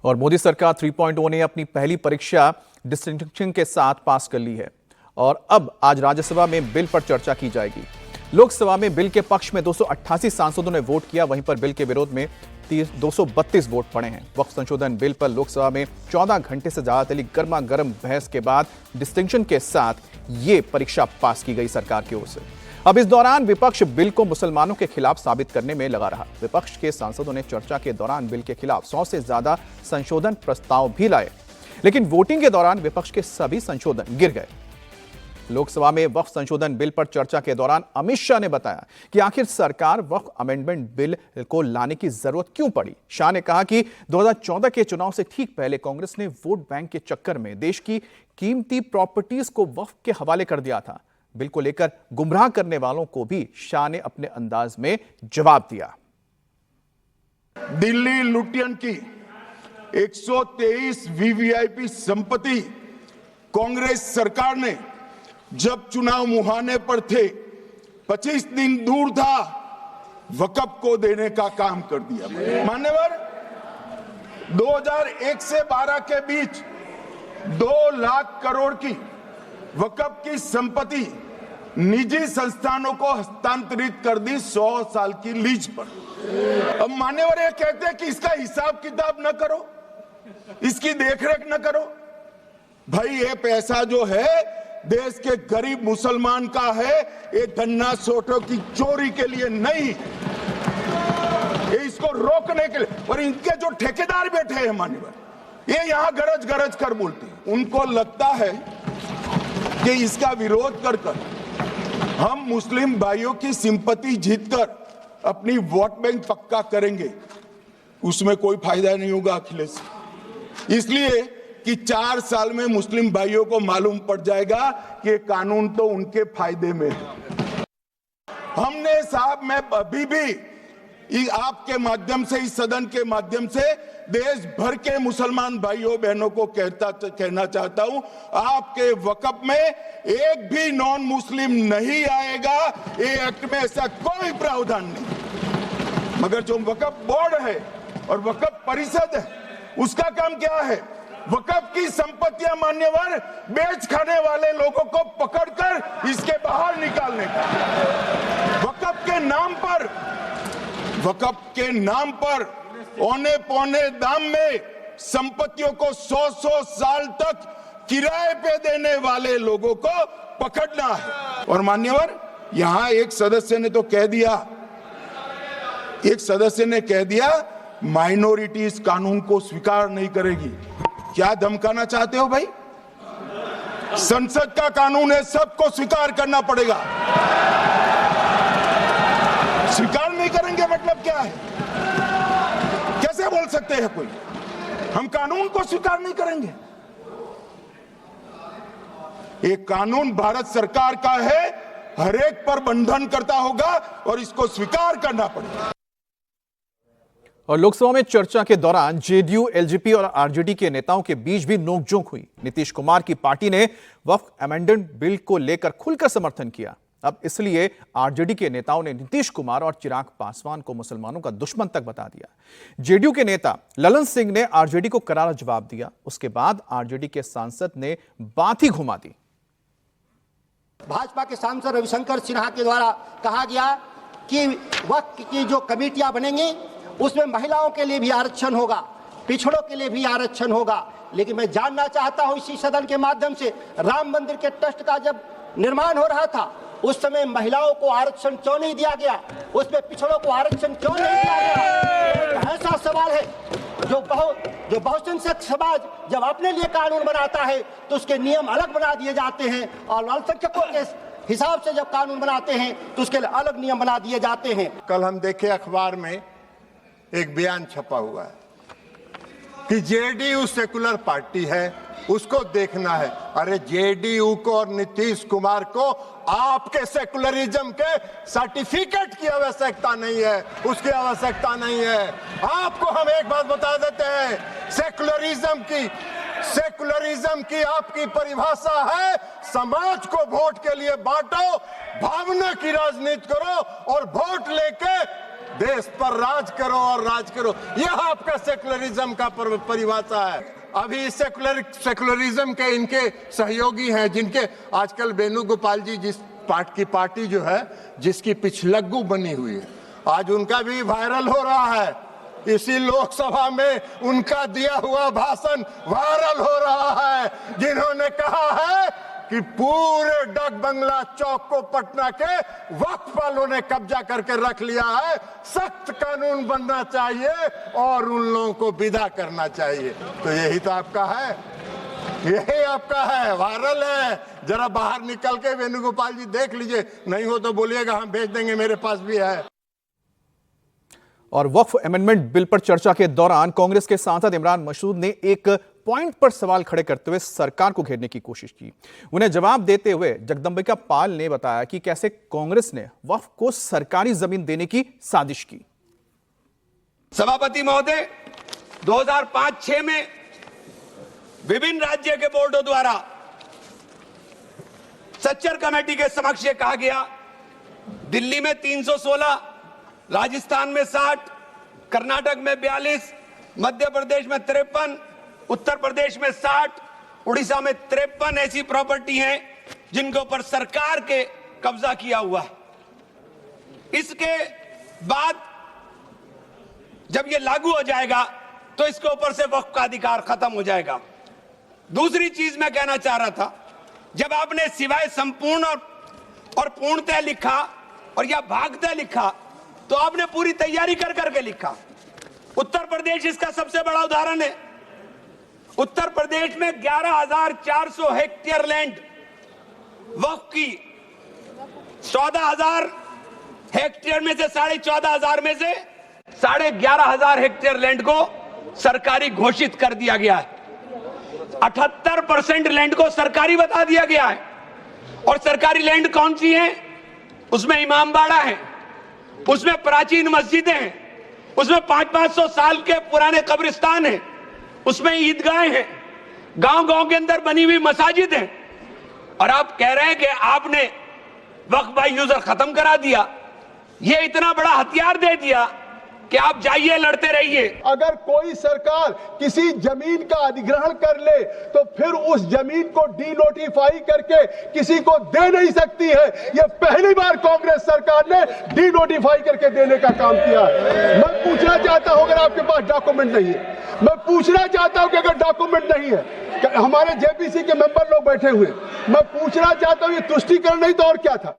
और मोदी सरकार 3.0 ने अपनी पहली परीक्षा डिस्टिंक्शन के साथ पास कर ली है और अब आज राज्यसभा में बिल पर चर्चा की जाएगी। लोकसभा में बिल के पक्ष में 288 सांसदों ने वोट किया, वहीं पर बिल के विरोध में 232 वोट पड़े हैं। वक्फ संशोधन बिल पर लोकसभा में 14 घंटे से ज्यादा चली गर्मा गर्म बहस के बाद डिस्टिंक्शन के साथ ये परीक्षा पास की गई सरकार की ओर से। अब इस दौरान विपक्ष बिल को मुसलमानों के खिलाफ साबित करने में लगा रहा। विपक्ष के सांसदों ने चर्चा के दौरान बिल के खिलाफ 100 से ज्यादा संशोधन प्रस्ताव भी लाए, लेकिन वोटिंग के दौरान विपक्ष के सभी संशोधन गिर गए। लोकसभा में वक्फ संशोधन बिल पर चर्चा के दौरान अमित शाह ने बताया कि आखिर सरकार वक्फ अमेंडमेंट बिल को लाने की जरूरत क्यों पड़ी। शाह ने कहा कि 2014 के चुनाव से ठीक पहले कांग्रेस ने वोट बैंक के चक्कर में देश की कीमती प्रॉपर्टीज को वक्फ के हवाले कर दिया था। बिल को लेकर गुमराह करने वालों को भी शाह ने अपने अंदाज में जवाब दिया। दिल्ली लुटियन की 123 वीवीआईपी संपत्ति कांग्रेस सरकार ने जब चुनाव मुहाने पर थे, 25 दिन दूर था, वक्फ को देने का काम कर दिया। मान्यवर, 2001 से 12 के बीच 2 लाख करोड़ की वक्फ की संपत्ति निजी संस्थानों को हस्तांतरित कर दी 100 साल की लीज पर। अब मान्यवर ये कहते हैं कि इसका हिसाब किताब न करो, इसकी देखरेख न करो। भाई ये पैसा जो है देश के गरीब मुसलमान का है, ये गन्ना सोटों की चोरी के लिए नहीं, ये इसको रोकने के लिए। और इनके जो ठेकेदार बैठे हैं मान्यवर, ये यहां गरज गरज कर बोलते हैं। उनको लगता है कि इसका विरोध कर कर हम मुस्लिम भाइयों की सिंपैथी जीतकर अपनी वोट बैंक पक्का करेंगे। उसमें कोई फायदा नहीं होगा अखिलेश, इसलिए कि 4 साल में मुस्लिम भाइयों को मालूम पड़ जाएगा कि कानून तो उनके फायदे में है। हमने साहब, मैं अभी भी आपके माध्यम से, इस सदन के माध्यम से देश भर के मुसलमान भाइयों बहनों को कहना चाहता हूं, आपके वक्फ में एक भी नॉन मुस्लिम नहीं आएगा। ये एक्ट में ऐसा कोई प्रावधान नहीं। मगर जो वक्फ बोर्ड है और वक्फ परिषद है, उसका काम क्या है? वक्फ की संपत्तियां मान्यवर बेच खाने वाले लोगों को पकड़कर इसके बाहर निकालने का। वक्फ के नाम पर औने पौने दाम में संपत्तियों को 100 साल तक किराए पे देने वाले लोगों को पकड़ना है। और मान्यवर, यहां एक सदस्य ने तो कह दिया माइनॉरिटी इस कानून को स्वीकार नहीं करेगी। क्या धमकाना चाहते हो भाई? संसद का कानून है, सबको स्वीकार करना पड़ेगा। स्वीकार नहीं करेंगे मतलब क्या है? कैसे बोल सकते हैं कोई हम कानून को स्वीकार नहीं करेंगे? एक कानून भारत सरकार का है, हर एक पर बंधन करता होगा और इसको स्वीकार करना पड़ेगा। और लोकसभा में चर्चा के दौरान जेडीयू, एलजेपी और आरजेडी के नेताओं के बीच भी नोकझोंक हुई। नीतीश कुमार की पार्टी ने वक्फ अमेंडमेंट बिल को लेकर खुलकर समर्थन किया। अब इसलिए आरजेडी के नेताओं ने नीतीश कुमार और चिराग पासवान को मुसलमानों का दुश्मन तक बता दिया। जेडीयू के नेता ललन सिंह ने आरजेडी को करारा जवाब दिया। उसके बाद आरजेडी के सांसद ने बात ही घुमा दी। भाजपा के सांसद रविशंकर सिन्हा के द्वारा कहा गया कि वक्फ की जो कमेटियां बनेंगी उसमें महिलाओं के लिए भी आरक्षण होगा, पिछड़ों के लिए भी आरक्षण होगा। लेकिन मैं जानना चाहता हूं इसी सदन के माध्यम से, राम मंदिर के ट्रस्ट का जब निर्माण हो रहा था उस समय महिलाओं को आरक्षण क्यों नहीं दिया गया? उसमें पिछड़ों को आरक्षण क्यों नहीं दिया गया? एक ऐसा सवाल है जो बहुसंख्यक समाज जब अपने लिए कानून बनाता है तो उसके नियम अलग बना दिए जाते हैं, और अल्पसंख्यकों के हिसाब से जब कानून बनाते हैं तो उसके लिए अलग नियम बना दिए जाते हैं। कल हम देखे अखबार में एक बयान छपा हुआ है कि जेडीयू सेकुलर पार्टी है, उसको देखना है। अरे जेडीयू को और नीतीश कुमार को आपके सेकुलरिज्म के सर्टिफिकेट की आवश्यकता नहीं है, उसकी आवश्यकता नहीं है। आपको हम एक बात बता देते हैं, सेकुलरिज्म की आपकी परिभाषा है समाज को वोट के लिए बांटो, भावना की राजनीति करो और वोट लेके देश पर राज करो और राज करो, यह आपका सेकुलरिज्म का परिभाषा है। अभी सेकुलरिज्म के इनके सहयोगी हैं, जिनके आजकल वेणुगोपाल जी जिस पार्टी जो है जिसकी पिछलग्गू बनी हुई है, आज उनका भी वायरल हो रहा है। इसी लोकसभा में उनका दिया हुआ भाषण वायरल हो रहा है, जिन्होंने कहा है कि पूरे डाक बंगला चौक को पटना के वक्फ वालों ने कब्जा करके रख लिया है, सख्त कानून बनना चाहिए और उन लोगों को विदा करना चाहिए। तो यही तो आपका है, यही आपका है, वायरल है। जरा बाहर निकल के वेणुगोपाल जी देख लीजिए, नहीं हो तो बोलिएगा, हम भेज देंगे, मेरे पास भी है। और वक्फ अमेंडमेंट बिल पर चर्चा के दौरान कांग्रेस के सांसद इमरान मसूद ने एक पॉइंट पर सवाल खड़े करते हुए सरकार को घेरने की कोशिश की। उन्हें जवाब देते हुए जगदंबिका पाल ने बताया कि कैसे कांग्रेस ने वक्फ को सरकारी जमीन देने की साजिश की। सभापति महोदय, 2005-6 में विभिन्न राज्य के बोर्डों द्वारा सच्चर कमेटी के समक्ष ये कहा गया, दिल्ली में 316, राजस्थान में 60, कर्नाटक में 42, मध्य प्रदेश में 53, उत्तर प्रदेश में 60, उड़ीसा में 53 ऐसी प्रॉपर्टी हैं जिनके ऊपर सरकार के कब्जा किया हुआ है। इसके बाद जब ये लागू हो जाएगा तो इसके ऊपर से वक्फ का अधिकार खत्म हो जाएगा। दूसरी चीज मैं कहना चाह रहा था, जब आपने सिवाय संपूर्ण और पूर्णतः लिखा और या भागतः लिखा तो आपने पूरी तैयारी कर करके लिखा। उत्तर प्रदेश इसका सबसे बड़ा उदाहरण है। उत्तर प्रदेश में 11,400 हेक्टेयर लैंड वक्फ की, 14,000 हेक्टेयर में से 14,500 में से 11,500 हेक्टेयर लैंड को सरकारी घोषित कर दिया गया है। 78% लैंड को सरकारी बता दिया गया है। और सरकारी लैंड कौन सी है? उसमें इमामबाड़ा है, उसमें प्राचीन मस्जिदें हैं, उसमें 500-500 साल के पुराने कब्रिस्तान हैं, उसमें ईदगाहें हैं, गांव-गांव के अंदर बनी हुई मसाजिद हैं। और आप कह रहे हैं कि आपने वक्फ बाय यूजर खत्म करा दिया। ये इतना बड़ा हथियार दे दिया कि आप जाइए, लड़ते रहिए। अगर कोई सरकार किसी जमीन का अधिग्रहण कर ले तो फिर उस जमीन को डीनोटिफाई करके किसी को दे नहीं सकती है। यह पहली बार कांग्रेस सरकार ने डीनोटिफाई करके देने का काम किया है। मैं पूछना चाहता हूं, अगर आपके पास डॉक्यूमेंट नहीं है, मैं पूछना चाहता हूं कि अगर डॉक्यूमेंट नहीं है, हमारे जेपीसी के मेंबर लोग बैठे हुए, मैं पूछना चाहता हूं ये तुष्टीकरण नहीं तो और क्या था?